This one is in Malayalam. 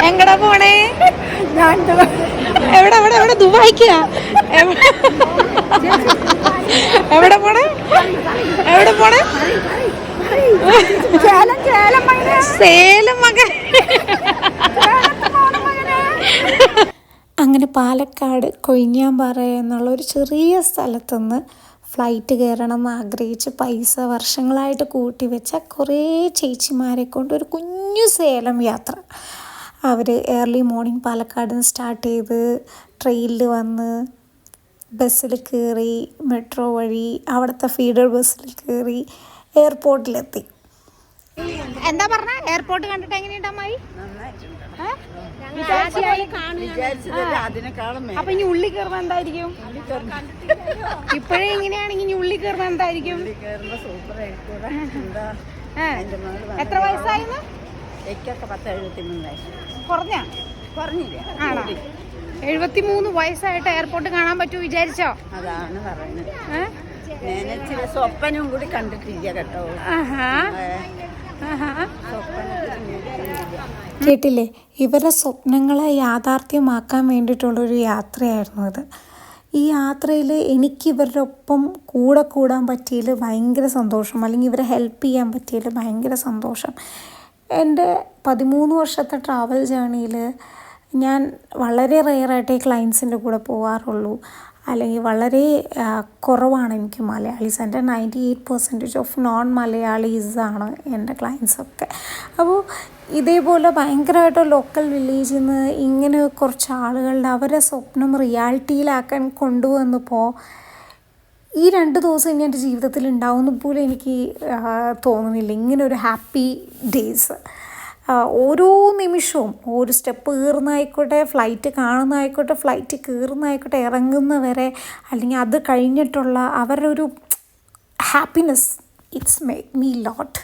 എങ്ങടാ പോണേ? എവിടെ എവിടെ എവിടെ? ദുബായിക്കാ? എവിടെ പോണേ? എവിടെ പോണേ? സേലം മകൻ. അങ്ങനെ പാലക്കാട് കൊഴിഞ്ഞാമ്പാറ എന്നുള്ള ഒരു ചെറിയ സ്ഥലത്തുനിന്ന് ഫ്ലൈറ്റ് കയറണം എന്ന് ആഗ്രഹിച്ച് പൈസ വർഷങ്ങളായിട്ട് കൂട്ടി വെച്ച കുറേ ചേച്ചിമാരെ കൊണ്ട് ഒരു കുഞ്ഞു സേലം യാത്ര. അവർ ഏർലി മോർണിംഗ് പാലക്കാട് നിന്ന് സ്റ്റാർട്ട് ചെയ്ത് ട്രെയിനിൽ വന്ന് ബസ്സിൽ കയറി മെട്രോ വഴി അവിടുത്തെ ഫീഡർ ബസ്സിൽ കയറി എയർപോർട്ടിലെത്തി. എന്താ പറഞ്ഞ? എയർപോർട്ട് കണ്ടിട്ട് എങ്ങനെയുണ്ട് അമ്മായി? അപ്പൊ ഇനി ഉള്ളി കയറുന്ന എന്തായിരിക്കും? ഇപ്പോഴേ ഇങ്ങനെയാണെങ്കിൽ ഇനി ഉള്ളി കയറുന്ന എന്തായിരിക്കും? എത്ര വയസ്സായിരുന്നു? പറഞ്ഞില്ല. ആണോ? 73 വയസ്സായിട്ട് എയർപോർട്ട് കാണാൻ പറ്റൂ വിചാരിച്ചോ? അതാണ് പറയുന്നത്. സ്വപ്നം കൂടി കണ്ടിട്ടില്ല കേട്ടോ. കേട്ടില്ലേ? ഇവരുടെ സ്വപ്നങ്ങളെ യാഥാർത്ഥ്യമാക്കാൻ വേണ്ടിയിട്ടുള്ളൊരു യാത്രയായിരുന്നു അത്. ഈ യാത്രയിൽ എനിക്ക് ഇവരുടെ ഒപ്പം കൂടാൻ പറ്റിയതിൽ ഭയങ്കര സന്തോഷം, അല്ലെങ്കിൽ ഇവരെ ഹെൽപ്പ് ചെയ്യാൻ പറ്റിയതിൽ ഭയങ്കര സന്തോഷം. എൻ്റെ 13 വർഷത്തെ ട്രാവൽ ജേണിയിൽ ഞാൻ വളരെ റെയറായിട്ടേ ക്ലയൻസിൻ്റെ കൂടെ പോകാറുള്ളൂ, അല്ലെങ്കിൽ വളരെ കുറവാണ് എനിക്ക് മലയാളീസ്. എൻ്റെ 98% ഓഫ് നോൺ മലയാളീസാണ് എൻ്റെ ക്ലയൻസൊക്കെ. അപ്പോൾ ഇതേപോലെ ഭയങ്കരമായിട്ട് ലോക്കൽ വില്ലേജിൽ നിന്ന് ഇങ്ങനെ കുറച്ച് ആളുകളുടെ അവരെ സ്വപ്നം റിയാലിറ്റിയിലാക്കാൻ കൊണ്ടുവന്നപ്പോൾ ഈ 2 ദിവസം ഇനി എൻ്റെ ജീവിതത്തിൽ ഉണ്ടാവുന്ന പോലും എനിക്ക് തോന്നുന്നില്ല. ഇങ്ങനെ ഒരു ഹാപ്പി ഡേയ്സ് ഓരോ നിമിഷവും, ഒരു സ്റ്റെപ്പ് കയറുന്നതായിക്കോട്ടെ, ഫ്ലൈറ്റ് കാണുന്നതായിക്കോട്ടെ, ഫ്ലൈറ്റ് കയറുന്നതായിക്കോട്ടെ, ഇറങ്ങുന്നവരെ, അല്ലെങ്കിൽ അത് കഴിഞ്ഞിട്ടുള്ള അവരുടെ ഒരു happiness, it's make me lot.